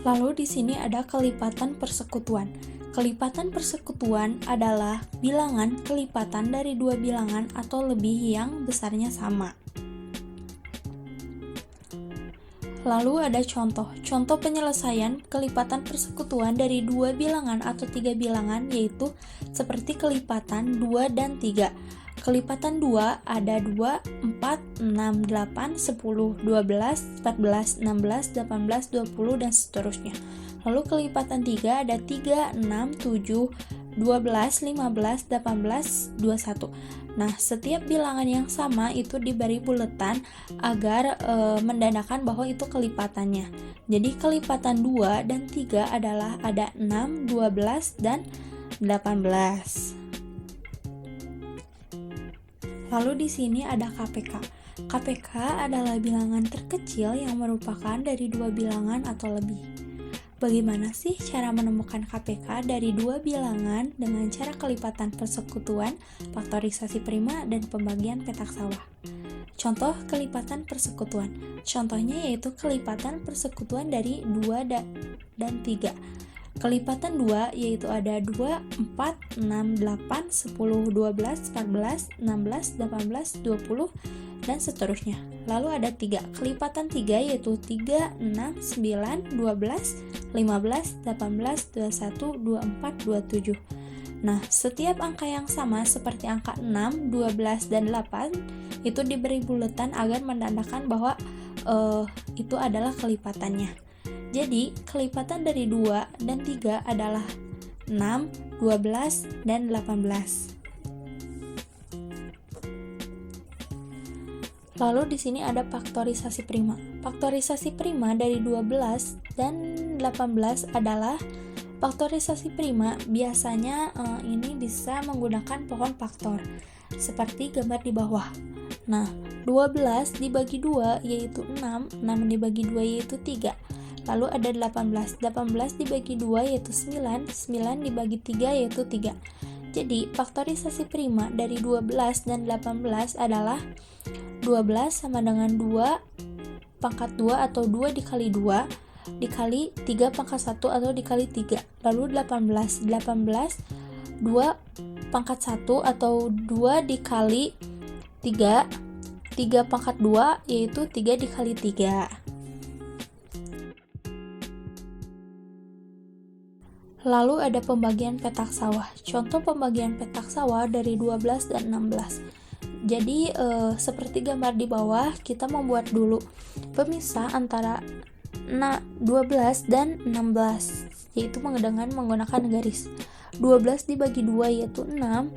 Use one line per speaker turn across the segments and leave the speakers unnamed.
Lalu di sini ada kelipatan persekutuan. Kelipatan persekutuan adalah bilangan kelipatan dari dua bilangan atau lebih yang besarnya sama. Lalu ada contoh. Contoh penyelesaian kelipatan persekutuan dari dua bilangan atau tiga bilangan yaitu seperti kelipatan 2 dan 3. Kelipatan 2 ada 2, 4, 6, 8, 10, 12, 14, 16, 18, 20, dan seterusnya. Lalu kelipatan 3 ada 3, 6, 7, 12, 15, 18, 21. Nah, setiap bilangan yang sama itu diberi buletan agar menandakan bahwa itu kelipatannya. Jadi kelipatan 2 dan 3 adalah ada 6, 12, dan 18. Lalu di sini ada KPK. KPK adalah bilangan terkecil yang merupakan dari dua bilangan atau lebih. Bagaimana sih cara menemukan KPK dari dua bilangan dengan cara kelipatan persekutuan, faktorisasi prima, dan pembagian petak sawah? Contoh kelipatan persekutuan. Contohnya yaitu kelipatan persekutuan dari 2 dan 3. Kelipatan 2 yaitu ada 2, 4, 6, 8, 10, 12, 14, 16, 18, 20, dan seterusnya. Lalu ada 3. Kelipatan 3 yaitu 3, 6, 9, 12, 15, 18, 21, 24, 27. Nah, setiap angka yang sama seperti angka 6, 12, dan 8 itu diberi buletan agar menandakan bahwa itu adalah kelipatannya. Jadi, kelipatan dari 2 dan 3 adalah 6, 12, dan 18. Lalu di sini ada faktorisasi prima. Faktorisasi prima dari 12 dan 18 adalah faktorisasi prima biasanya ini bisa menggunakan pohon faktor seperti gambar di bawah. Nah, 12 dibagi 2 yaitu 6, 6 dibagi 2 yaitu 3. Lalu ada 18, 18 dibagi 2 yaitu 9, 9 dibagi 3 yaitu 3. Jadi, faktorisasi prima dari 12 dan 18 adalah 12 sama dengan 2 pangkat 2 atau 2 dikali 2 dikali 3 pangkat 1 atau dikali 3. Lalu 18, 2 pangkat 1 atau 2 dikali 3, 3 pangkat 2 yaitu 3 dikali 3. Lalu ada pembagian petak sawah. Contoh pembagian petak sawah dari 12 dan 16. Jadi seperti gambar di bawah, kita membuat dulu pemisah antara 12 dan 16, yaitu dengan menggunakan garis. 12 dibagi 2 yaitu 6,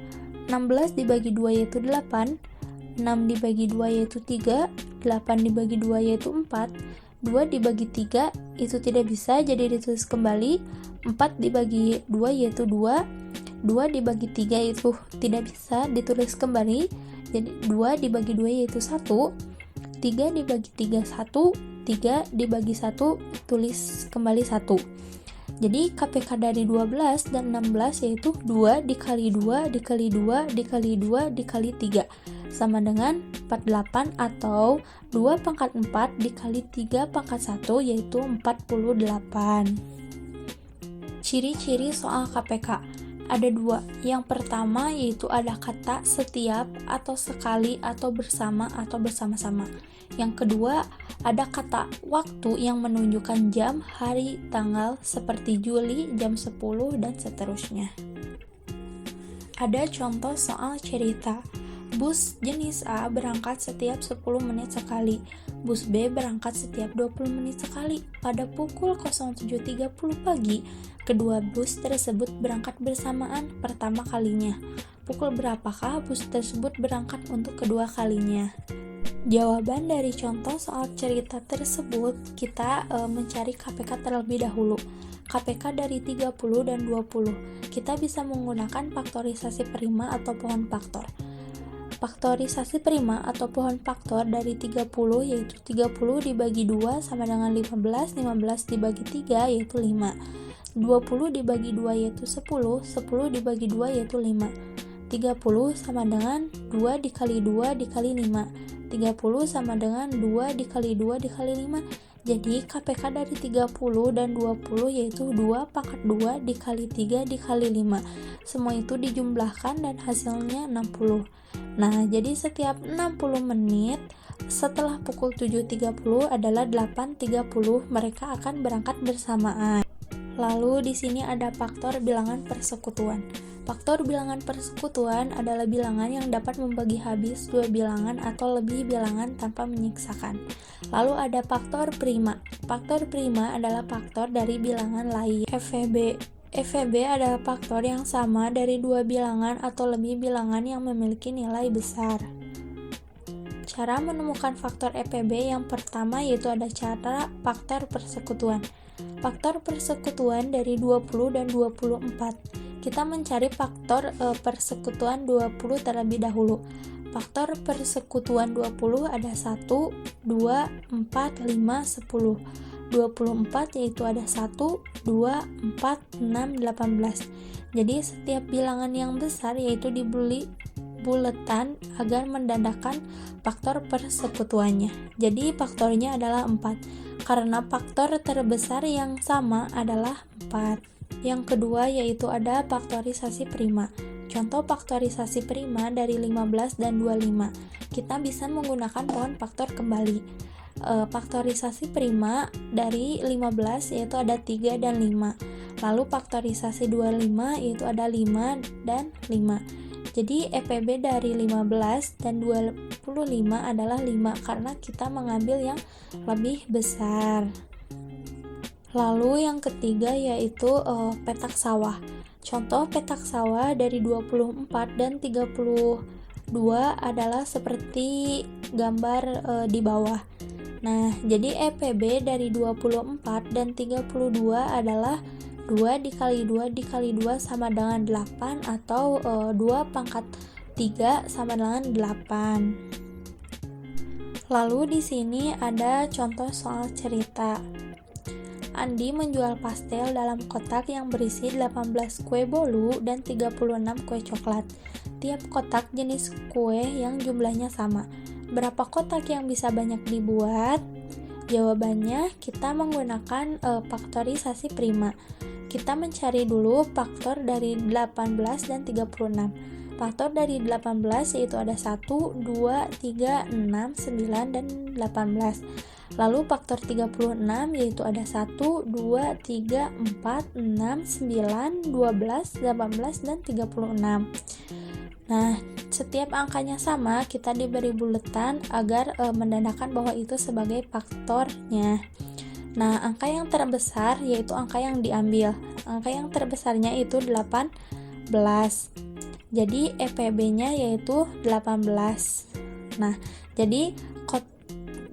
16 dibagi 2 yaitu 8, 6 dibagi 2 yaitu 3, 8 dibagi 2 yaitu 4, 2 dibagi 3 itu tidak bisa, jadi ditulis kembali. 4 dibagi 2 yaitu 2, 2 dibagi 3 itu tidak bisa, ditulis kembali. Jadi 2 dibagi 2 yaitu 1, 3 dibagi 3 1, 3 dibagi 1 tulis kembali 1. Jadi KPK dari 12 dan 16 yaitu 2 dikali 2 dikali 2 dikali 2 dikali 3 sama dengan 48 atau 2 pangkat 4 dikali 3 pangkat 1 yaitu 48. Ciri-ciri soal KPK ada 2. Yang pertama yaitu ada kata setiap atau sekali atau bersama atau bersama-sama. Yang kedua ada kata waktu yang menunjukkan jam, hari, tanggal seperti Juli, jam 10, dan seterusnya. Ada contoh soal cerita. Bus jenis A berangkat setiap 10 menit sekali. Bus B berangkat setiap 20 menit sekali. Pada pukul 07.30 pagi, kedua bus tersebut berangkat bersamaan pertama kalinya. Pukul berapakah bus tersebut berangkat untuk kedua kalinya? Jawaban dari contoh soal cerita tersebut, kita mencari KPK terlebih dahulu. KPK dari 30 dan 20. Kita bisa menggunakan faktorisasi prima atau pohon faktor. faktorisasi prima atau pohon faktor dari 30 yaitu 30 dibagi 2 sama dengan 15, 15 dibagi 3 yaitu 5. 20 dibagi 2 yaitu 10, 10 dibagi 2 yaitu 5. 30 sama dengan 2 dikali 2 dikali 5. 30 sama dengan 2 dikali 2 dikali 5. Jadi KPK dari 30 dan 20 yaitu 2 pangkat 2 dikali 3 dikali 5. Semua itu dijumlahkan dan hasilnya 60. Nah, jadi setiap 60 menit setelah pukul 7.30 adalah 8.30 mereka akan berangkat bersamaan. Lalu di sini ada faktor bilangan persekutuan. Faktor bilangan persekutuan adalah bilangan yang dapat membagi habis dua bilangan atau lebih bilangan tanpa menyiksakan. Lalu ada faktor prima. Faktor prima adalah faktor dari bilangan lain. FVB adalah faktor yang sama dari dua bilangan atau lebih bilangan yang memiliki nilai besar. Cara menemukan faktor FVB yang pertama yaitu ada cara faktor persekutuan. Faktor persekutuan dari 20 dan 24. Kita mencari faktor persekutuan 20 terlebih dahulu. Faktor persekutuan 20 ada 1, 2, 4, 5, 10. 24 yaitu ada 1, 2, 4, 6, 18. Jadi setiap bilangan yang besar yaitu diberi buletan agar menandakan faktor persekutuannya. Jadi faktornya adalah 4 karena faktor terbesar yang sama adalah 4. Yang kedua yaitu ada faktorisasi prima. Contoh faktorisasi prima dari 15 dan 25. Kita bisa menggunakan pohon faktor kembali. Faktorisasi prima dari 15 yaitu ada 3 dan 5. Lalu faktorisasi 25 yaitu ada 5 dan 5. Jadi FVB dari 15 dan 25 adalah 5 karena kita mengambil yang lebih besar. Lalu yang ketiga yaitu petak sawah. Contoh petak sawah dari 24 dan 32 adalah seperti gambar di bawah. Nah, jadi FVB dari 24 dan 32 adalah 2 dikali 2 dikali 2 sama dengan 8 atau 2 pangkat 3 sama dengan 8. Lalu di sini ada contoh soal cerita. Andi menjual pastel dalam kotak yang berisi 18 kue bolu dan 36 kue coklat. Tiap kotak jenis kue yang jumlahnya sama. Berapa kotak yang bisa banyak dibuat? Jawabannya kita menggunakan faktorisasi prima. Kita mencari dulu faktor dari 18 dan 36. Faktor dari 18 yaitu ada 1, 2, 3, 6, 9, dan 18. Lalu faktor 36 yaitu ada 1, 2, 3, 4, 6, 9, 12, 18, dan 36. Nah, setiap angkanya sama, kita diberi buletan agar menandakan bahwa itu sebagai faktornya. Nah, angka yang terbesar yaitu angka yang diambil. Angka yang terbesarnya itu 18. Jadi FVB-nya yaitu 18. Nah, jadi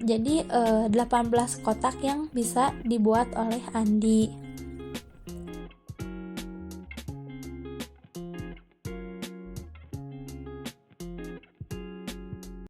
18 kotak yang bisa dibuat oleh Andi.